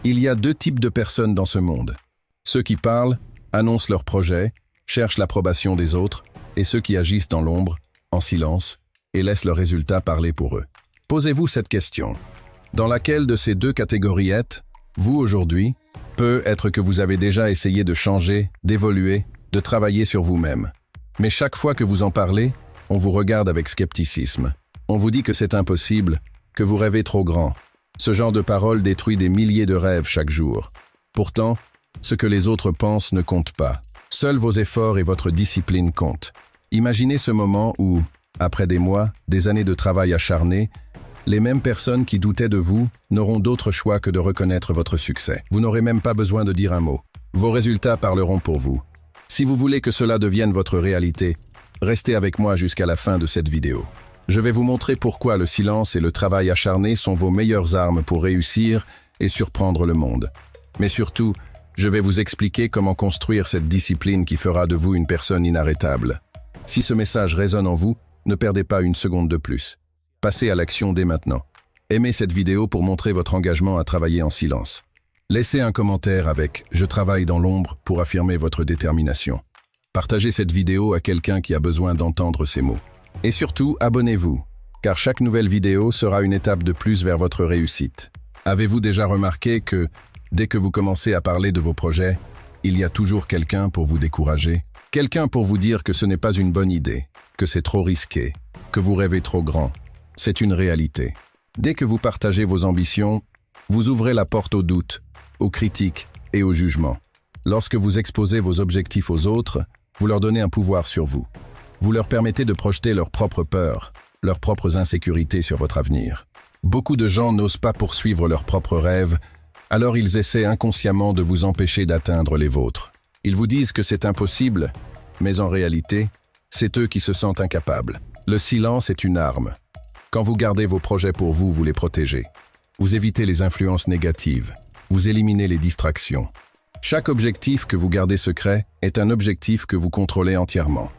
Il y a deux types de personnes dans ce monde. Ceux qui parlent, annoncent leurs projets, cherchent l'approbation des autres, et ceux qui agissent dans l'ombre, en silence, et laissent leurs résultats parler pour eux. Posez-vous cette question. Dans laquelle de ces deux catégories êtes-vous aujourd'hui? Peut-être que vous avez déjà essayé de changer, d'évoluer, de travailler sur vous-même. Mais chaque fois que vous en parlez, on vous regarde avec scepticisme. On vous dit que c'est impossible, que vous rêvez trop grand. Ce genre de parole détruit des milliers de rêves chaque jour. Pourtant, ce que les autres pensent ne compte pas. Seuls vos efforts et votre discipline comptent. Imaginez ce moment où, après des mois, des années de travail acharné, les mêmes personnes qui doutaient de vous n'auront d'autre choix que de reconnaître votre succès. Vous n'aurez même pas besoin de dire un mot. Vos résultats parleront pour vous. Si vous voulez que cela devienne votre réalité, restez avec moi jusqu'à la fin de cette vidéo. Je vais vous montrer pourquoi le silence et le travail acharné sont vos meilleures armes pour réussir et surprendre le monde. Mais surtout, je vais vous expliquer comment construire cette discipline qui fera de vous une personne inarrêtable. Si ce message résonne en vous, ne perdez pas une seconde de plus. Passez à l'action dès maintenant. Aimez cette vidéo pour montrer votre engagement à travailler en silence. Laissez un commentaire avec « Je travaille dans l'ombre » pour affirmer votre détermination. Partagez cette vidéo à quelqu'un qui a besoin d'entendre ces mots. Et surtout, abonnez-vous, car chaque nouvelle vidéo sera une étape de plus vers votre réussite. Avez-vous déjà remarqué que, dès que vous commencez à parler de vos projets, il y a toujours quelqu'un pour vous décourager? Quelqu'un pour vous dire que ce n'est pas une bonne idée, que c'est trop risqué, que vous rêvez trop grand. C'est une réalité. Dès que vous partagez vos ambitions, vous ouvrez la porte aux doutes, aux critiques et au jugement. Lorsque vous exposez vos objectifs aux autres, vous leur donnez un pouvoir sur vous. Vous leur permettez de projeter leurs propres peurs, leurs propres insécurités sur votre avenir. Beaucoup de gens n'osent pas poursuivre leurs propres rêves, alors ils essaient inconsciemment de vous empêcher d'atteindre les vôtres. Ils vous disent que c'est impossible, mais en réalité, c'est eux qui se sentent incapables. Le silence est une arme. Quand vous gardez vos projets pour vous, vous les protégez. Vous évitez les influences négatives. Vous éliminez les distractions. Chaque objectif que vous gardez secret est un objectif que vous contrôlez entièrement.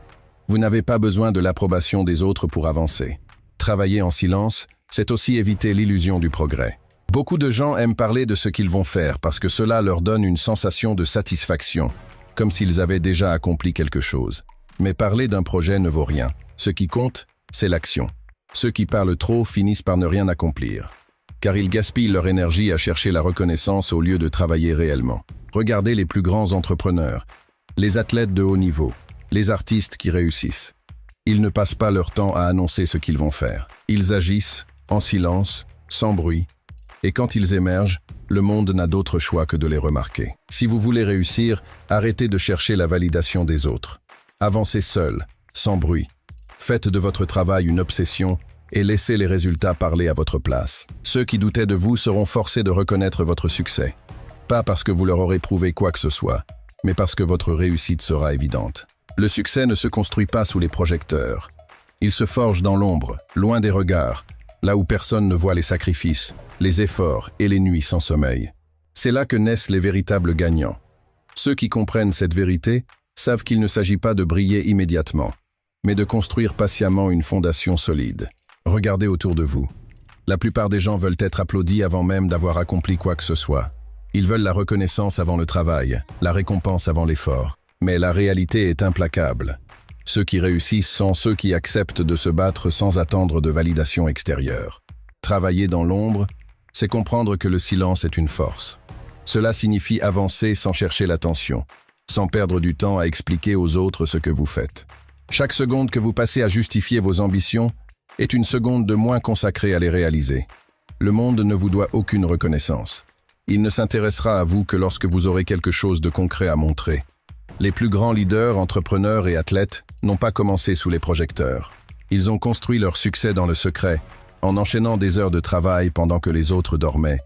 Vous n'avez pas besoin de l'approbation des autres pour avancer. Travailler en silence, c'est aussi éviter l'illusion du progrès. Beaucoup de gens aiment parler de ce qu'ils vont faire parce que cela leur donne une sensation de satisfaction, comme s'ils avaient déjà accompli quelque chose. Mais parler d'un projet ne vaut rien. Ce qui compte, c'est l'action. Ceux qui parlent trop finissent par ne rien accomplir, car ils gaspillent leur énergie à chercher la reconnaissance au lieu de travailler réellement. Regardez les plus grands entrepreneurs, les athlètes de haut niveau, les artistes qui réussissent. Ils ne passent pas leur temps à annoncer ce qu'ils vont faire. Ils agissent, en silence, sans bruit, et quand ils émergent, le monde n'a d'autre choix que de les remarquer. Si vous voulez réussir, arrêtez de chercher la validation des autres. Avancez seul, sans bruit. Faites de votre travail une obsession et laissez les résultats parler à votre place. Ceux qui doutaient de vous seront forcés de reconnaître votre succès. Pas parce que vous leur aurez prouvé quoi que ce soit, mais parce que votre réussite sera évidente. Le succès ne se construit pas sous les projecteurs. Il se forge dans l'ombre, loin des regards, là où personne ne voit les sacrifices, les efforts et les nuits sans sommeil. C'est là que naissent les véritables gagnants. Ceux qui comprennent cette vérité savent qu'il ne s'agit pas de briller immédiatement, mais de construire patiemment une fondation solide. Regardez autour de vous. La plupart des gens veulent être applaudis avant même d'avoir accompli quoi que ce soit. Ils veulent la reconnaissance avant le travail, la récompense avant l'effort. Mais la réalité est implacable. Ceux qui réussissent sont ceux qui acceptent de se battre sans attendre de validation extérieure. Travailler dans l'ombre, c'est comprendre que le silence est une force. Cela signifie avancer sans chercher l'attention, sans perdre du temps à expliquer aux autres ce que vous faites. Chaque seconde que vous passez à justifier vos ambitions est une seconde de moins consacrée à les réaliser. Le monde ne vous doit aucune reconnaissance. Il ne s'intéressera à vous que lorsque vous aurez quelque chose de concret à montrer. Les plus grands leaders, entrepreneurs et athlètes n'ont pas commencé sous les projecteurs. Ils ont construit leur succès dans le secret, en enchaînant des heures de travail pendant que les autres dormaient,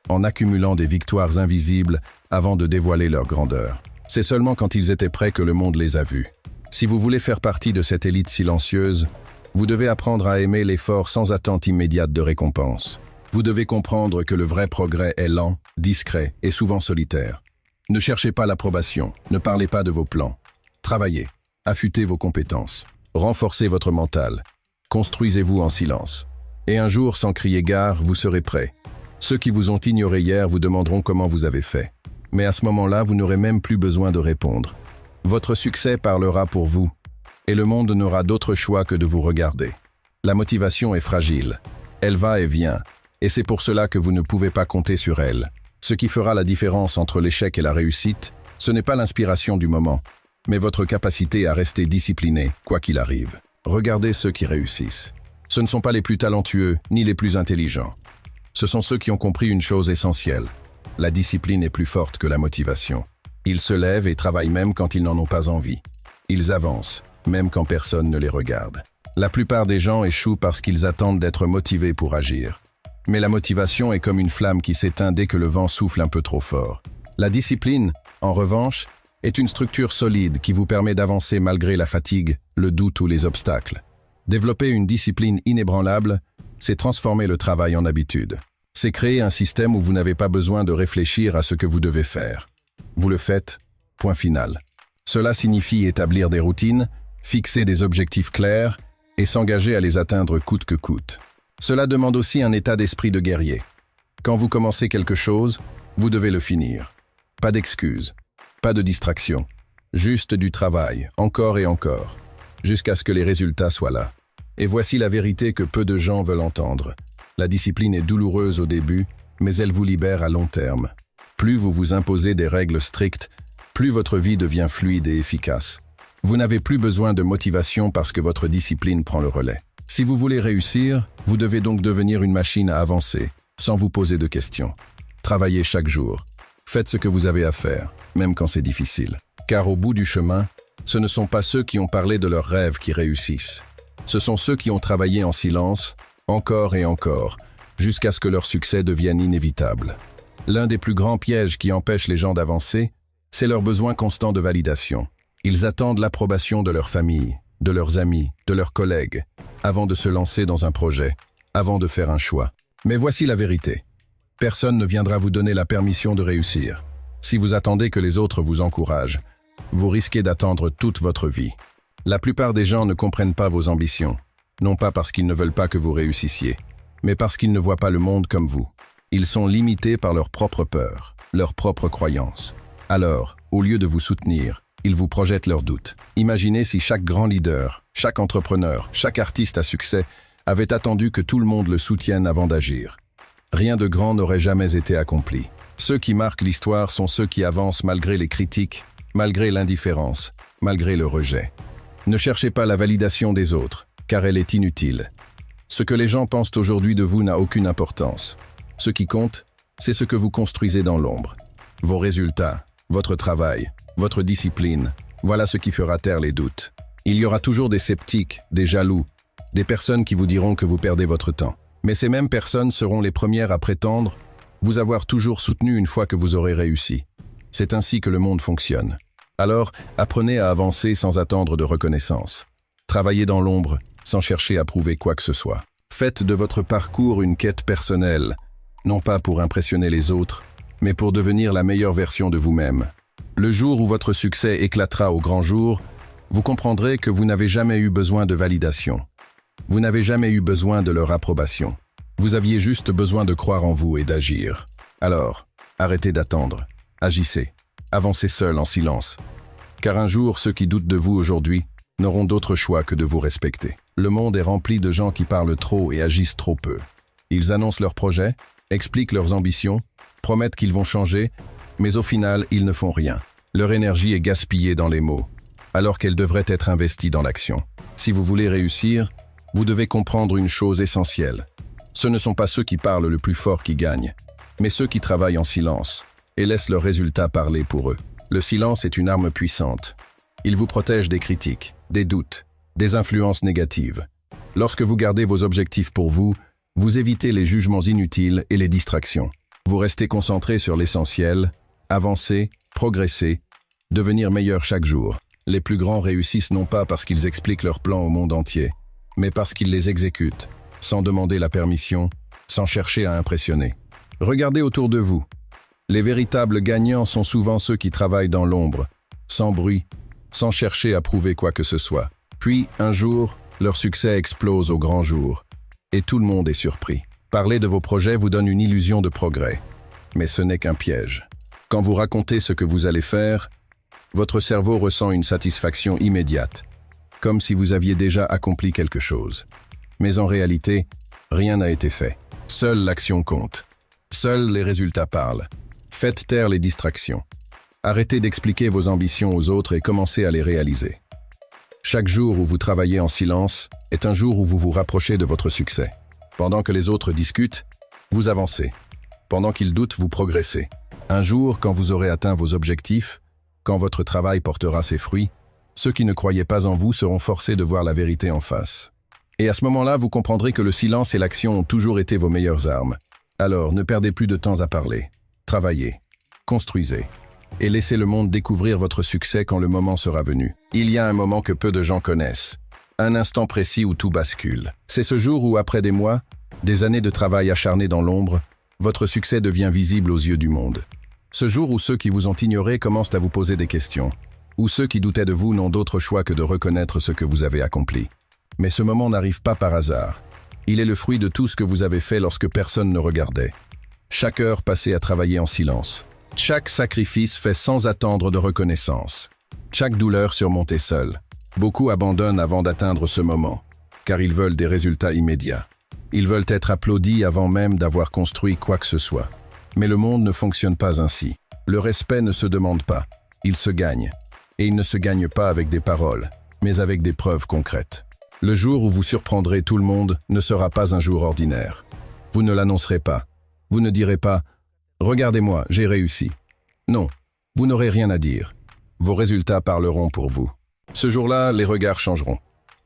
en accumulant des victoires invisibles avant de dévoiler leur grandeur. C'est seulement quand ils étaient prêts que le monde les a vus. Si vous voulez faire partie de cette élite silencieuse, vous devez apprendre à aimer l'effort sans attente immédiate de récompense. Vous devez comprendre que le vrai progrès est lent, discret et souvent solitaire. Ne cherchez pas l'approbation, ne parlez pas de vos plans. Travaillez, affûtez vos compétences, renforcez votre mental, construisez-vous en silence. Et un jour, sans crier gare, vous serez prêt. Ceux qui vous ont ignoré hier vous demanderont comment vous avez fait. Mais à ce moment-là, vous n'aurez même plus besoin de répondre. Votre succès parlera pour vous, et le monde n'aura d'autre choix que de vous regarder. La motivation est fragile. Elle va et vient, et c'est pour cela que vous ne pouvez pas compter sur elle. Ce qui fera la différence entre l'échec et la réussite, ce n'est pas l'inspiration du moment, mais votre capacité à rester discipliné, quoi qu'il arrive. Regardez ceux qui réussissent. Ce ne sont pas les plus talentueux, ni les plus intelligents. Ce sont ceux qui ont compris une chose essentielle. La discipline est plus forte que la motivation. Ils se lèvent et travaillent même quand ils n'en ont pas envie. Ils avancent, même quand personne ne les regarde. La plupart des gens échouent parce qu'ils attendent d'être motivés pour agir. Mais la motivation est comme une flamme qui s'éteint dès que le vent souffle un peu trop fort. La discipline, en revanche, est une structure solide qui vous permet d'avancer malgré la fatigue, le doute ou les obstacles. Développer une discipline inébranlable, c'est transformer le travail en habitude. C'est créer un système où vous n'avez pas besoin de réfléchir à ce que vous devez faire. Vous le faites, point final. Cela signifie établir des routines, fixer des objectifs clairs et s'engager à les atteindre coûte que coûte. Cela demande aussi un état d'esprit de guerrier. Quand vous commencez quelque chose, vous devez le finir. Pas d'excuses, pas de distraction, juste du travail, encore et encore, jusqu'à ce que les résultats soient là. Et voici la vérité que peu de gens veulent entendre. La discipline est douloureuse au début, mais elle vous libère à long terme. Plus vous vous imposez des règles strictes, plus votre vie devient fluide et efficace. Vous n'avez plus besoin de motivation parce que votre discipline prend le relais. Si vous voulez réussir, vous devez donc devenir une machine à avancer, sans vous poser de questions. Travaillez chaque jour. Faites ce que vous avez à faire, même quand c'est difficile. Car au bout du chemin, ce ne sont pas ceux qui ont parlé de leurs rêves qui réussissent. Ce sont ceux qui ont travaillé en silence, encore et encore, jusqu'à ce que leur succès devienne inévitable. L'un des plus grands pièges qui empêchent les gens d'avancer, c'est leur besoin constant de validation. Ils attendent l'approbation de leur famille, de leurs amis, de leurs collègues, avant de se lancer dans un projet, avant de faire un choix. Mais voici la vérité. Personne ne viendra vous donner la permission de réussir. Si vous attendez que les autres vous encouragent, vous risquez d'attendre toute votre vie. La plupart des gens ne comprennent pas vos ambitions, non pas parce qu'ils ne veulent pas que vous réussissiez, mais parce qu'ils ne voient pas le monde comme vous. Ils sont limités par leurs propres peurs, leurs propres croyances. Alors, au lieu de vous soutenir, ils vous projettent leurs doutes. Imaginez si chaque grand leader, chaque entrepreneur, chaque artiste à succès avait attendu que tout le monde le soutienne avant d'agir. Rien de grand n'aurait jamais été accompli. Ceux qui marquent l'histoire sont ceux qui avancent malgré les critiques, malgré l'indifférence, malgré le rejet. Ne cherchez pas la validation des autres, car elle est inutile. Ce que les gens pensent aujourd'hui de vous n'a aucune importance. Ce qui compte, c'est ce que vous construisez dans l'ombre. Vos résultats, votre travail, votre discipline, voilà ce qui fera taire les doutes. Il y aura toujours des sceptiques, des jaloux, des personnes qui vous diront que vous perdez votre temps. Mais ces mêmes personnes seront les premières à prétendre vous avoir toujours soutenu une fois que vous aurez réussi. C'est ainsi que le monde fonctionne. Alors, apprenez à avancer sans attendre de reconnaissance. Travaillez dans l'ombre, sans chercher à prouver quoi que ce soit. Faites de votre parcours une quête personnelle, non pas pour impressionner les autres, mais pour devenir la meilleure version de vous-même. Le jour où votre succès éclatera au grand jour, vous comprendrez que vous n'avez jamais eu besoin de validation. Vous n'avez jamais eu besoin de leur approbation. Vous aviez juste besoin de croire en vous et d'agir. Alors, arrêtez d'attendre. Agissez. Avancez seul en silence. Car un jour, ceux qui doutent de vous aujourd'hui n'auront d'autre choix que de vous respecter. Le monde est rempli de gens qui parlent trop et agissent trop peu. Ils annoncent leurs projets, expliquent leurs ambitions, promettent qu'ils vont changer, mais au final, ils ne font rien. Leur énergie est gaspillée dans les mots, alors qu'elle devrait être investie dans l'action. Si vous voulez réussir, vous devez comprendre une chose essentielle. Ce ne sont pas ceux qui parlent le plus fort qui gagnent, mais ceux qui travaillent en silence et laissent leurs résultats parler pour eux. Le silence est une arme puissante. Il vous protège des critiques, des doutes, des influences négatives. Lorsque vous gardez vos objectifs pour vous, vous évitez les jugements inutiles et les distractions. Vous restez concentré sur l'essentiel, avancez, progressez, devenir meilleur chaque jour. Les plus grands réussissent non pas parce qu'ils expliquent leurs plans au monde entier, mais parce qu'ils les exécutent, sans demander la permission, sans chercher à impressionner. Regardez autour de vous. Les véritables gagnants sont souvent ceux qui travaillent dans l'ombre, sans bruit, sans chercher à prouver quoi que ce soit. Puis, un jour, leur succès explose au grand jour, et tout le monde est surpris. Parler de vos projets vous donne une illusion de progrès, mais ce n'est qu'un piège. Quand vous racontez ce que vous allez faire, votre cerveau ressent une satisfaction immédiate, comme si vous aviez déjà accompli quelque chose. Mais en réalité, rien n'a été fait. Seule l'action compte. Seuls les résultats parlent. Faites taire les distractions. Arrêtez d'expliquer vos ambitions aux autres et commencez à les réaliser. Chaque jour où vous travaillez en silence est un jour où vous vous rapprochez de votre succès. Pendant que les autres discutent, vous avancez. Pendant qu'ils doutent, vous progressez. Un jour, quand vous aurez atteint vos objectifs, quand votre travail portera ses fruits, ceux qui ne croyaient pas en vous seront forcés de voir la vérité en face. Et à ce moment-là, vous comprendrez que le silence et l'action ont toujours été vos meilleures armes. Alors, ne perdez plus de temps à parler. Travaillez, construisez, et laissez le monde découvrir votre succès quand le moment sera venu. Il y a un moment que peu de gens connaissent. Un instant précis où tout bascule. C'est ce jour où, après des mois, des années de travail acharné dans l'ombre, votre succès devient visible aux yeux du monde. Ce jour où ceux qui vous ont ignoré commencent à vous poser des questions, où ceux qui doutaient de vous n'ont d'autre choix que de reconnaître ce que vous avez accompli. Mais ce moment n'arrive pas par hasard. Il est le fruit de tout ce que vous avez fait lorsque personne ne regardait. Chaque heure passée à travailler en silence. Chaque sacrifice fait sans attendre de reconnaissance. Chaque douleur surmontée seule. Beaucoup abandonnent avant d'atteindre ce moment, car ils veulent des résultats immédiats. Ils veulent être applaudis avant même d'avoir construit quoi que ce soit. Mais le monde ne fonctionne pas ainsi. Le respect ne se demande pas, il se gagne. Et il ne se gagne pas avec des paroles, mais avec des preuves concrètes. Le jour où vous surprendrez tout le monde ne sera pas un jour ordinaire. Vous ne l'annoncerez pas. Vous ne direz pas « Regardez-moi, j'ai réussi ». Non, vous n'aurez rien à dire. Vos résultats parleront pour vous. Ce jour-là, les regards changeront.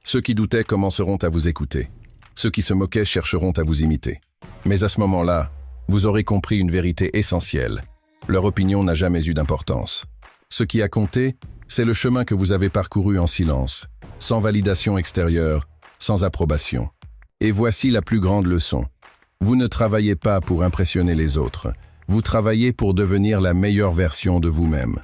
Ceux qui doutaient commenceront à vous écouter. Ceux qui se moquaient chercheront à vous imiter. Mais à ce moment-là, vous aurez compris une vérité essentielle. Leur opinion n'a jamais eu d'importance. Ce qui a compté, c'est le chemin que vous avez parcouru en silence, sans validation extérieure, sans approbation. Et voici la plus grande leçon. Vous ne travaillez pas pour impressionner les autres. Vous travaillez pour devenir la meilleure version de vous-même.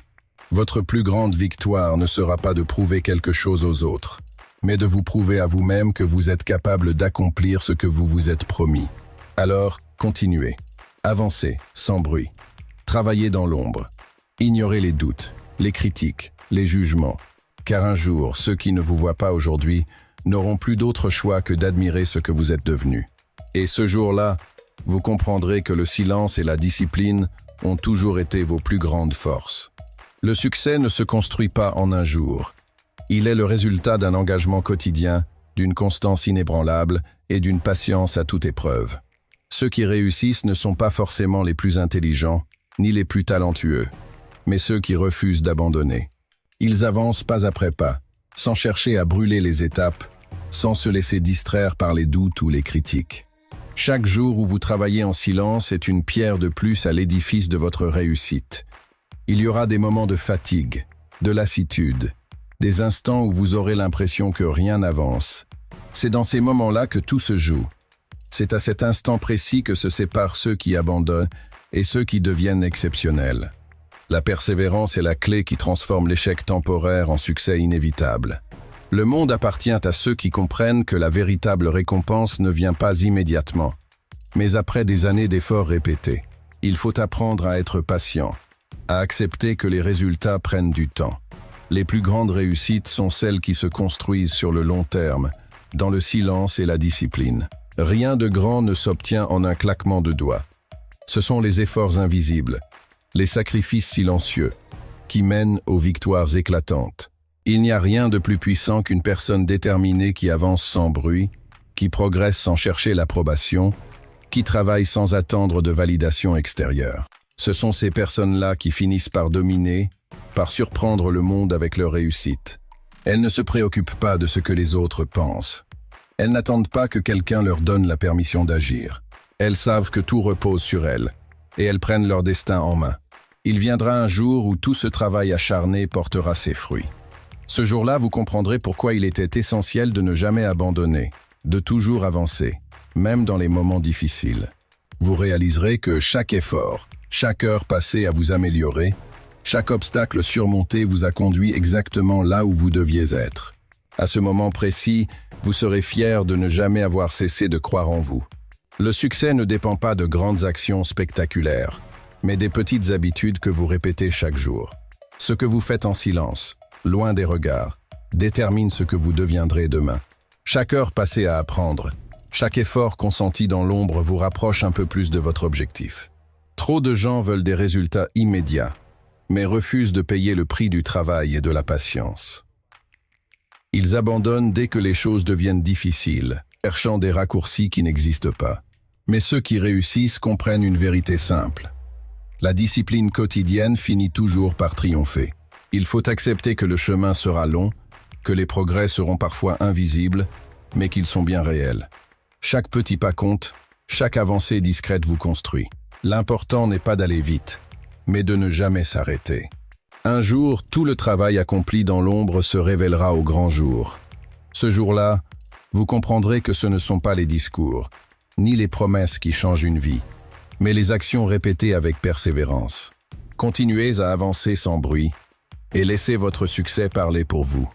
Votre plus grande victoire ne sera pas de prouver quelque chose aux autres, mais de vous prouver à vous-même que vous êtes capable d'accomplir ce que vous vous êtes promis. Alors, continuez. Avancez, sans bruit. Travaillez dans l'ombre. Ignorez les doutes, les critiques, les jugements. Car un jour, ceux qui ne vous voient pas aujourd'hui n'auront plus d'autre choix que d'admirer ce que vous êtes devenu. Et ce jour-là, vous comprendrez que le silence et la discipline ont toujours été vos plus grandes forces. Le succès ne se construit pas en un jour. Il est le résultat d'un engagement quotidien, d'une constance inébranlable et d'une patience à toute épreuve. Ceux qui réussissent ne sont pas forcément les plus intelligents, ni les plus talentueux, mais ceux qui refusent d'abandonner. Ils avancent pas après pas, sans chercher à brûler les étapes, sans se laisser distraire par les doutes ou les critiques. Chaque jour où vous travaillez en silence est une pierre de plus à l'édifice de votre réussite. Il y aura des moments de fatigue, de lassitude, des instants où vous aurez l'impression que rien n'avance. C'est dans ces moments-là que tout se joue. C'est à cet instant précis que se séparent ceux qui abandonnent et ceux qui deviennent exceptionnels. La persévérance est la clé qui transforme l'échec temporaire en succès inévitable. Le monde appartient à ceux qui comprennent que la véritable récompense ne vient pas immédiatement, mais après des années d'efforts répétés. Il faut apprendre à être patient, à accepter que les résultats prennent du temps. Les plus grandes réussites sont celles qui se construisent sur le long terme, dans le silence et la discipline. Rien de grand ne s'obtient en un claquement de doigts. Ce sont les efforts invisibles, les sacrifices silencieux, qui mènent aux victoires éclatantes. Il n'y a rien de plus puissant qu'une personne déterminée qui avance sans bruit, qui progresse sans chercher l'approbation, qui travaille sans attendre de validation extérieure. Ce sont ces personnes-là qui finissent par dominer, par surprendre le monde avec leur réussite. Elles ne se préoccupent pas de ce que les autres pensent. Elles n'attendent pas que quelqu'un leur donne la permission d'agir. Elles savent que tout repose sur elles, et elles prennent leur destin en main. Il viendra un jour où tout ce travail acharné portera ses fruits. Ce jour-là, vous comprendrez pourquoi il était essentiel de ne jamais abandonner, de toujours avancer, même dans les moments difficiles. Vous réaliserez que chaque effort, chaque heure passée à vous améliorer, chaque obstacle surmonté vous a conduit exactement là où vous deviez être. À ce moment précis, vous serez fier de ne jamais avoir cessé de croire en vous. Le succès ne dépend pas de grandes actions spectaculaires, mais des petites habitudes que vous répétez chaque jour. Ce que vous faites en silence, loin des regards, détermine ce que vous deviendrez demain. Chaque heure passée à apprendre, chaque effort consenti dans l'ombre vous rapproche un peu plus de votre objectif. Trop de gens veulent des résultats immédiats, mais refusent de payer le prix du travail et de la patience. Ils abandonnent dès que les choses deviennent difficiles, cherchant des raccourcis qui n'existent pas. Mais ceux qui réussissent comprennent une vérité simple. La discipline quotidienne finit toujours par triompher. Il faut accepter que le chemin sera long, que les progrès seront parfois invisibles, mais qu'ils sont bien réels. Chaque petit pas compte, chaque avancée discrète vous construit. L'important n'est pas d'aller vite, mais de ne jamais s'arrêter. Un jour, tout le travail accompli dans l'ombre se révélera au grand jour. Ce jour-là, vous comprendrez que ce ne sont pas les discours, ni les promesses qui changent une vie, mais les actions répétées avec persévérance. Continuez à avancer sans bruit et laissez votre succès parler pour vous.